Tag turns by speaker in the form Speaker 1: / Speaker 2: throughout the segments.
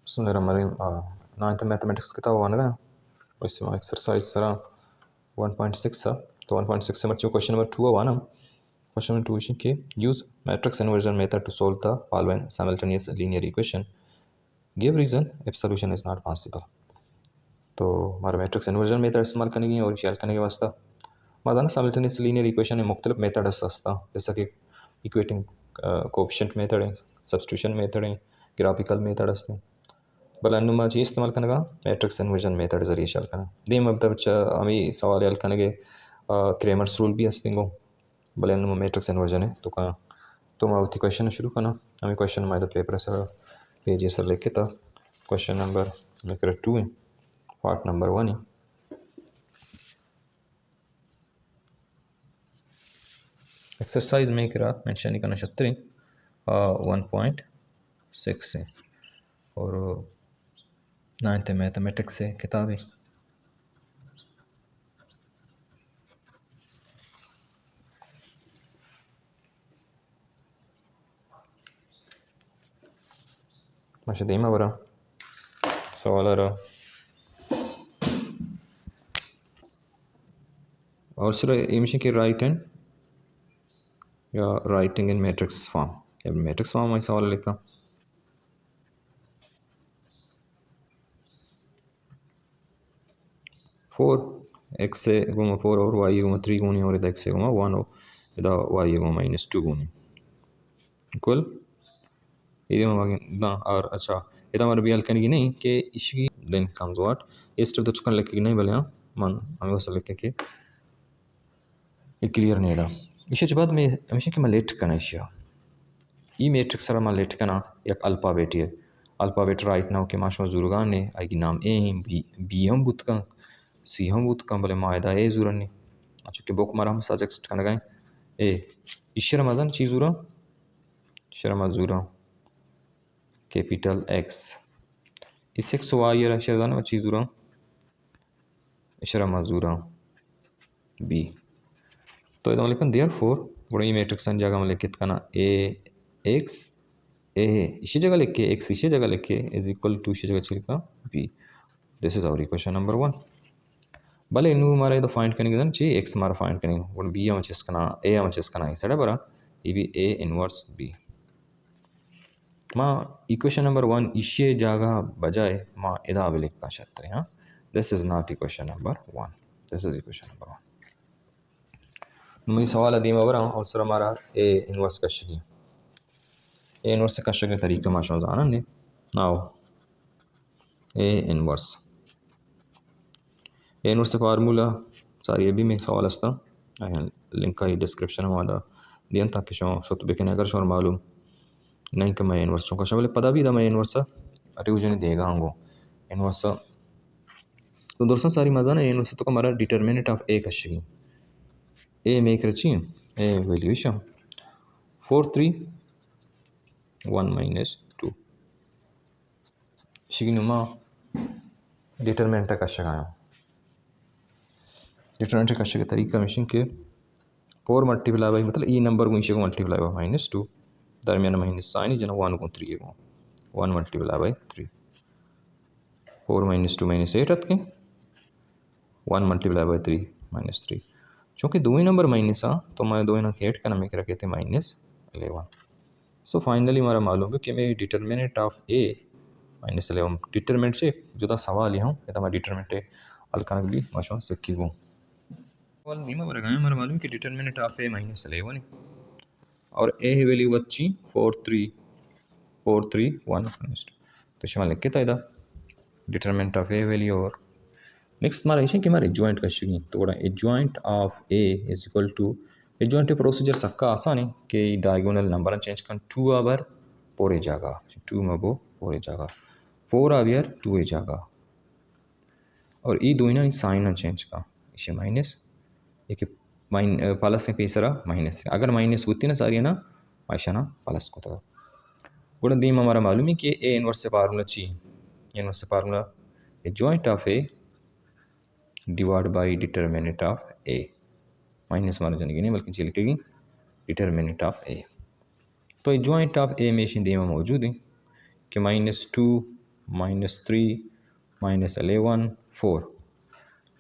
Speaker 1: Bismillahirrahmanirrahim. Ninth mathematics किताब हुआ ना इसमें एक्सरसाइज सरा 1.6 है तो 1.6 से बच्चों क्वेश्चन नंबर 2 हुआ ना क्वेश्चन नंबर 2 is के use matrix inversion method to solve the following simultaneous linear equation give reason if solution is not possible। तो हमारा मैट्रिक्स इन्वर्जन मेथड इस्तेमाल करने की और शेयर करने के वास्ते मज़ा ना साइमल्टेनियस लीनियर इक्वेशन में मुख्तलिफ मेथड है जैसा कि इक्वेटिंग कोएफिशिएंट मेथड है सब्स्टिट्यूशन मेथड है ग्राफिकल मेथड है बलानुमा चीज़ इस्तेमाल करने का मैट्रिक्स इन्वर्जन मेथड जरिए शल करना दीम अब तक हमें सवाल हल करने के क्रेमर्स रूल भी हस्तिंगो बलानुमा मैट्रिक्स इन्वर्जन है तो मैं उठी क्वेश्चन शुरू करना हमें क्वेश्चन हमारे पेपर सर पेज सर लिखे था क्वेश्चन नंबर लेकर 2 है पार्ट नंबर 1 है एक्सरसाइज में करा मेंशन करना छत्री 1.6 है और 9th मैथमेटिक्स से किताब है माशा दीमा बरा सवाल रहा और सिर्फ इमिशन के राइट हैंड या राइटिंग इन मैट्रिक्स फॉर्म या मैट्रिक्स फॉर्म में सवाल लिखा 4 x से गुमा 4 और y गुमा 3 गुनी और इधर x से गुमा 1 और इधर y गुमा -2 गुनी इक्वल ये ना और अच्छा इधर हमारे भी हल करने की नहीं कि इसकी then comes what is step तो चुकन लिख नहीं बोले हाँ मन हमें उसे लिख के ये क्लियर नहीं रहा इसे बाद में हमेशा कि मैं लेट करना इसे ई मैट्रिक्स सर मैं लेट करना एक अल्फाबेट है अल्फाबेट राइट नाउ के माशा जुर्गान ने आगे नाम ए बी हम बुत का सी हम बुत का बोले मायदा ए जुरन ने अच्छा कि बुक मारा हम सजेस्ट करना गए ए इशर मजन चीज जुरा शर्मा जुरा कैपिटल एक्स इस एक्स वाई या शर्दान चीज जुरा शर्मा जुरा बी तो इधर लिखन देयरफॉर बड़ा ये मैट्रिक्स जगह में लिखित करना ए एक्स ए इसी जगह लिख के एक्स इसी जगह लिख के इज इक्वल टू इसी जगह लिखा B this is our equation number 1 भले इन्हें हमारा इधर फाइंड करने के चाहिए एक्स हमारा फाइंड करने वो बी हम चेस करना ए हम चेस करना इस बरा ये भी ए इनवर्स बी माँ इक्वेशन नंबर 1 इसी जगह बजाय माँ इधर भी लिख का शर्त है हाँ this is not equation number 1 this is equation number 1 मुझे सवाल अदीम अबर और सर हमारा ए इनवर्स का शकी ए इनवर्स का शकी तरीका माशा जाना ने now A inverse A inverse formula सारी अभी में सवाल हस्ता लिंक का ही डिस्क्रिप्शन हमारा दियन ताकि शो तो बेकने अगर शोर मालूम नहीं कि मैं इनवर्स का शो पता भी था मैं इनवर्स रिविजन देगा हमको इनवर्स तो दोस्तों सारी मजा ना इनवर्स तो हमारा डिटरमिनेंट ऑफ ए का शकी ए मेक रची ए वैल्यूएशन 4 3 1 - 2 शिगिनुमा डिटरमिनेंट का शगाया डिटरमिनेंट का शगा तरीका मिशन के 4 मल्टीप्लाई बाई मतलब ई नंबर को इशे को मल्टीप्लाई बाई -2 दरमियान माइनस साइन जना 1 को 3 को 1 मल्टीप्लाई बाई 3 4 -2 -8 रख के 1 मल्टीप्लाई बाई 3 -3 चूँकि दो ही नंबर माइनस आ तो मैं दो ना ऐड करना में रखे थे -11 सो फाइनली हमारा मालूम है कि मैं डिटरमिनेंट ऑफ ए -11 डिटरमिनेंट से जुदा सवाल यहाँ ये तो मैं डिटरमिनेंट अलकान भी माशा सिक्की को सवाल नहीं मैं बरगाए हमारा मालूम कि डिटरमिनेंट ऑफ ए -11 और ए है वैल्यू बच्ची 4 3 1 तो शिमाल लिख के था इधर डिटरमिनेंट ऑफ ए वैल्यू और नेक्स्ट हमारा इसे कि हमारे जॉइंट का शिगी तो बड़ा adjoint of A is equal to adjoint procedure सबका आसान है कि डायगोनल नंबर चेंज कर 2 आवर पोरे जगह 2 में वो पोरे जगह 4 आवर 2 ए जगह और ये दो ना साइन चेंज का इसे माइनस एक प्लस से तीसरा माइनस अगर माइनस होती ना सारी ना ऐसा ना प्लस को तो गुण दीम हमारा मालूम है कि ए इनवर्स से फार्मूला चाहिए इनवर्स से formula a joint of A divide by determinant of A minus माना जाने की नहीं बल्कि चल लिखेगी डिटरमिनेंट ऑफ ए तो ये जॉइंट ऑफ ए में दीम मौजूद है कि -2 -3 -11 4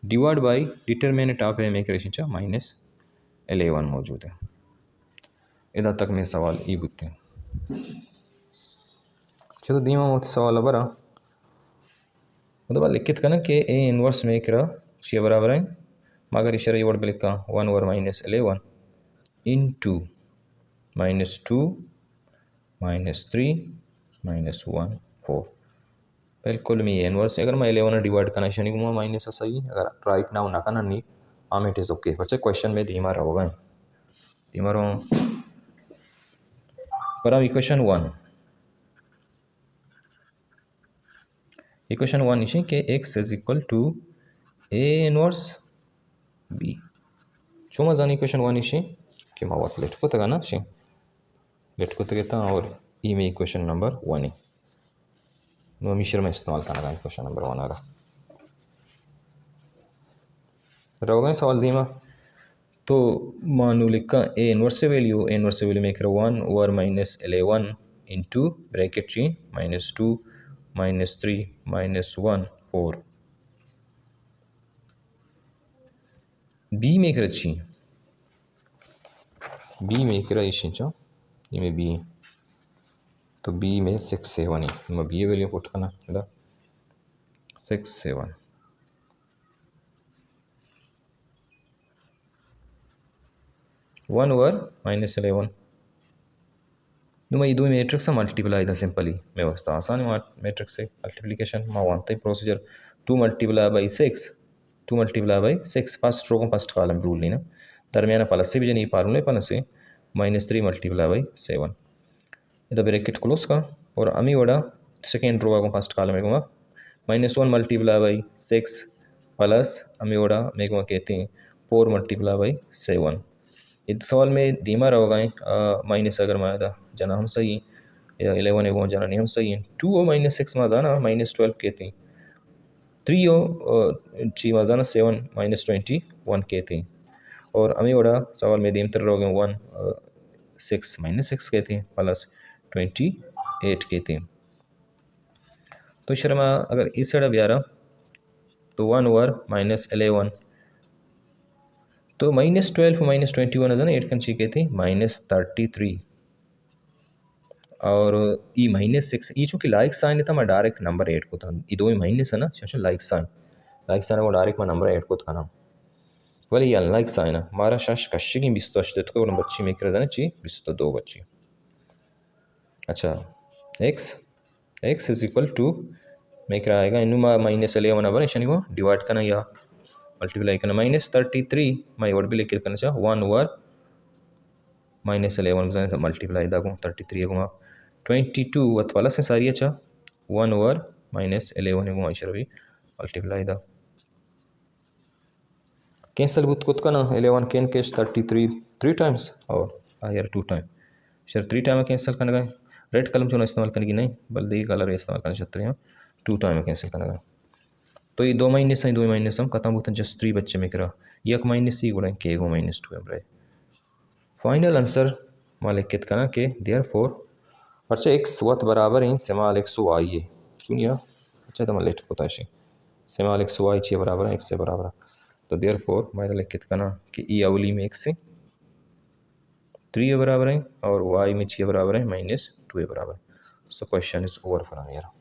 Speaker 1: divide by determinant of M एक -11 मौजूद है। इधर तक में सवाल ई बुते चलो दीमा मोत सवाल बरा मतलब लिखित का ना कि ए इनवर्स में करा शी बराबर है मगर इशारा ये वर्ड पे लिखा 1 ओवर -11 इनटू -2 -3 -1 4 बिल्कुल मैं ये इनवर्स अगर मैं 11 डिवाइड करना शनि को माइनस सही अगर राइट नाउ ना करना नहीं आम इट इज ओके पर क्वेश्चन में धीमा रहोगा धीमा रहो पर इक्वेशन 1 इसी के x is equal to a inverse b चुमा जानी इक्वेशन 1 इसी कि मावत लेट को तगा ना शी लेट को तगेता और ई में इक्वेशन नंबर 1 है नो मिश्र में इस्तेमाल करना है इक्वेशन नंबर 1 आ रहोगा सवाल धीमा तो मानो लिखा ए इनवर्स से वैल्यू में करो 1 ओवर -11 इंटू ब्रैकेट ची -2 -3 -1 4 बी में कर ची बी में कर इसी चो ये में बी तो बी में 6 7 है मैं बी वैल्यू पुट करना है 6 7 1 ओवर -11 मैं दो मैट्रिक्स मल्टीप्लाई द सिंपली व्यवस्था आसान है मैट्रिक्स से मल्टीप्लिकेशन मैं वांते procedure 2 multiply by 6 first row को फर्स्ट कॉलम रूल लेना दरमियाना प्लस से भी जनी फार्मूले प्लस से -3 मल्टीप्लाई बाई 7 इधर ब्रैकेट क्लोज का और अमी वड़ा सेकेंड रो को फर्स्ट कॉलम में -1 मल्टीप्लाई बाई 6 प्लस अमी वड़ा में कहते हैं 4 मल्टीप्लाई बाई 7 इस सवाल में धीमा रहोगा माइनस अगर मैं था जना हम सही या 11 एवं जना नहीं हम सही है 2 और -6 में जाना -12 कहते हैं 3 और ची में जाना 7 -21 कहते हैं और हमें बड़ा सवाल में दीमतर रहोगे 1 6 -6 कहते हैं प्लस 28 कहते हैं तो शर्मा अगर इस साइड ब्यारा तो 1 ओवर -11 तो -12 -21 है ना 8 कंची कहते हैं -33 और ई -6 ये चूँकि लाइक साइन है तो मैं डायरेक्ट नंबर 8 को था ये दो माइनस है ना शेष लाइक साइन वो डायरेक्ट मैं नंबर 8 को था ना वली ये लाइक साइन है मारा शश कश्य की 28 तो को बच्ची में कर देना चाहिए 22 बच्ची अच्छा x इज इक्वल टू में क्या आएगा इनू -11 बने शनि को डिवाइड करना या मल्टीप्लाई करना -33 मैं वर्ड भी लिख करना चाह 1 ओवर -11 मल्टीप्लाई दागो 33 को 22 वत प्लस है सारी अच्छा 1 ओवर -11 को आइशर भी मल्टीप्लाई दा कैंसिल बुत कुत का ना 11 कैन कैश 33 3 टाइम्स और यार 2 टाइम शर 3 टाइम कैंसिल करना गए रेड कलम चुना इस्तेमाल करने की नहीं बल्कि कलर इस्तेमाल करना चाहते हैं 2 टाइम कैंसिल करना गए तो ये 2 माइनस हम खत्म होते हैं जस्ट 3 बच्चे में करा एक -3 गुणा के -2 एम फाइनल आंसर मालिक कित करना के देयरफॉर अच्छा एक्स वत बराबर है सेमाल एक्स वाई है सुनिए अच्छा तो लेट होता है सेमाल एक्स वाई छे बराबर है एक्स से बराबर तो देयरफॉर माइनल लिखित करना कि ई अवली में एक्स से 3 बराबर है और वाई में 6 बराबर है -2 बराबर so question is over for यार